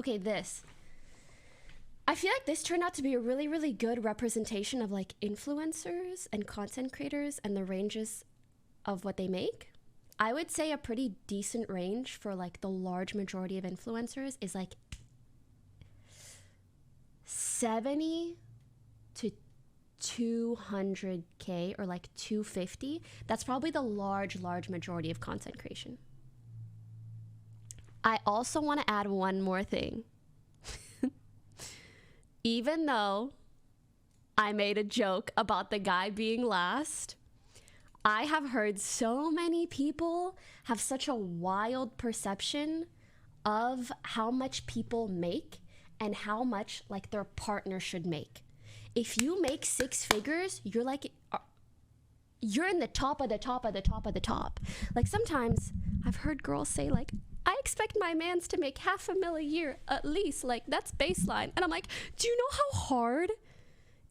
okay, this. I feel like this turned out to be a really, really good representation of like influencers and content creators and the ranges of what they make. I would say a pretty decent range for like the large majority of influencers is like 70 to 200K or like 250. That's probably the large majority of content creation. I also want to add one more thing. Even though I made a joke about the guy being last, I have heard so many people have such a wild perception of how much people make and how much like their partner should make. If you make 6 figures, you're like, you're in the top of the top of the top of the top. Like sometimes I've heard girls say like, I expect my mans to make $500,000 a year at least. Like that's baseline. And I'm like, do you know how hard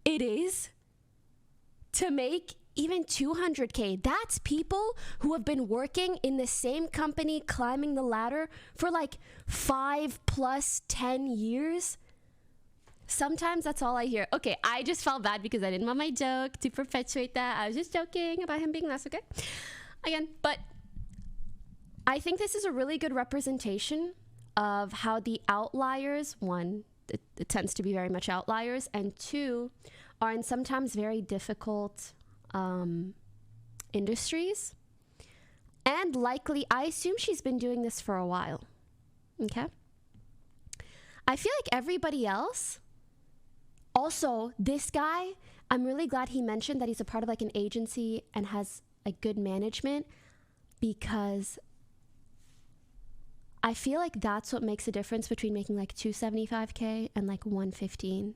it is to make even 200K? That's people who have been working in the same company, climbing the ladder for like 5 plus 10 years. Sometimes that's all I hear. Okay, I just felt bad because I didn't want my joke to perpetuate that. I was just joking about him being last, okay? Again, but I think this is a really good representation of how the outliers, one, it tends to be very much outliers, and two, are in sometimes very difficult industries. And likely, I assume she's been doing this for a while, okay? I feel like everybody else, also this guy, I'm really glad he mentioned that he's a part of like an agency and has like good management, because I feel like that's what makes a difference between making like 275K and like 115.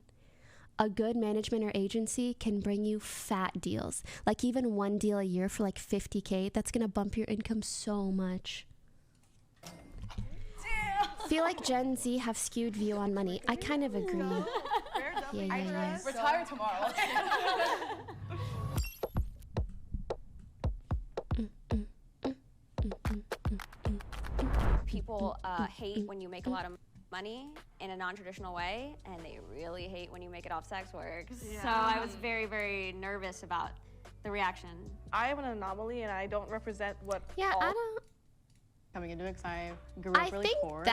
A good management or agency can bring you fat deals. Like even one deal a year for like 50K, that's gonna bump your income so much. Feel like Gen Z have skewed view on money. I kind of agree. Yeah. Retire tomorrow. People hate when you make a lot of money in a non-traditional way, and they really hate when you make it off sex work. Yeah. So I was very, very nervous about the reaction. I am an anomaly, and I don't represent what I don't coming into it because I grew up really poor.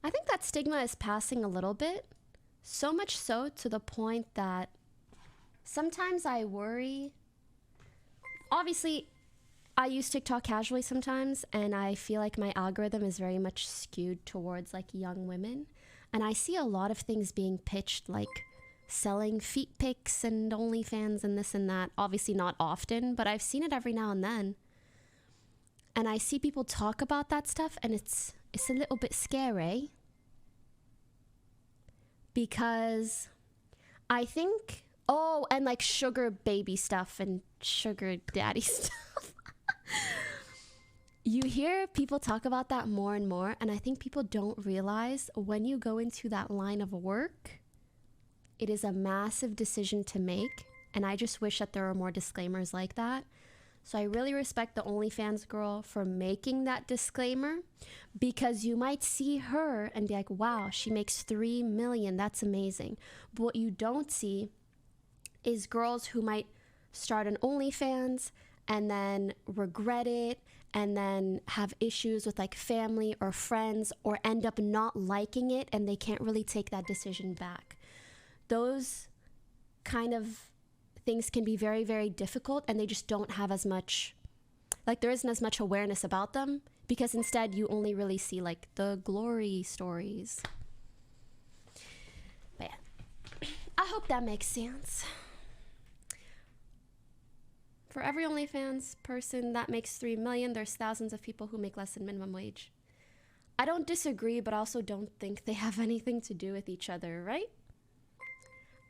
I think that stigma is passing a little bit, so much so to the point that sometimes I worry. Obviously, I use TikTok casually sometimes, and I feel like my algorithm is very much skewed towards like young women, and I see a lot of things being pitched like selling feet pics and OnlyFans and this and that. Obviously not often, but I've seen it every now and then. And I see people talk about that stuff, and it's a little bit scary, because I think, and like sugar baby stuff and sugar daddy stuff. You hear people talk about that more and more, and I think people don't realize when you go into that line of work, it is a massive decision to make, and I just wish that there were more disclaimers like that. So I really respect the OnlyFans girl for making that disclaimer, because you might see her and be like, wow, she makes $3 million, that's amazing. But what you don't see is girls who might start an OnlyFans and then regret it, and then have issues with like family or friends, or end up not liking it and they can't really take that decision back. Those kind of things can be very, very difficult, and they just don't have as much, like there isn't as much awareness about them, because instead you only really see like the glory stories. But yeah, I hope that makes sense. For every OnlyFans person that makes $3 million, there's thousands of people who make less than minimum wage. I don't disagree, but I also don't think they have anything to do with each other, right?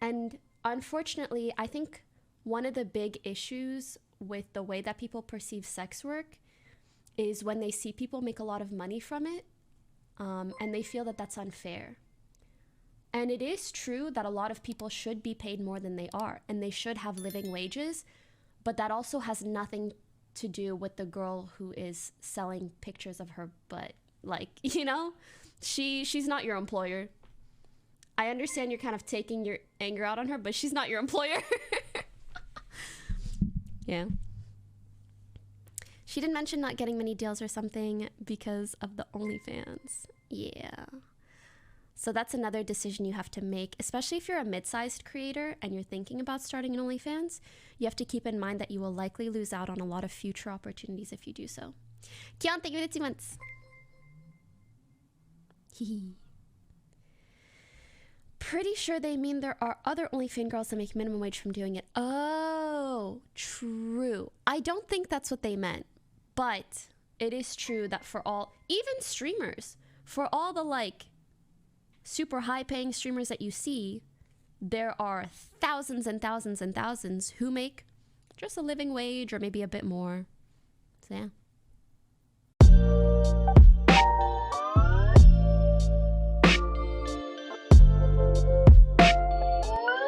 And unfortunately, I think one of the big issues with the way that people perceive sex work is when they see people make a lot of money from it, and they feel that that's unfair. And it is true that a lot of people should be paid more than they are, and they should have living wages, but that also has nothing to do with the girl who is selling pictures of her butt. Like, you know, she's not your employer. I understand you're kind of taking your anger out on her, but she's not your employer. Yeah. She didn't mention not getting many deals or something because of the OnlyFans. Yeah. So that's another decision you have to make, especially if you're a mid-sized creator and you're thinking about starting an OnlyFans. You have to keep in mind that you will likely lose out on a lot of future opportunities if you do so. Kian, thank you for the 2 months. Pretty sure they mean there are other OnlyFans girls that make minimum wage from doing it. Oh, true. I don't think that's what they meant. But it is true that for all, even streamers, for all the like super high paying streamers that you see, there are thousands and thousands and thousands who make just a living wage or maybe a bit more. So yeah.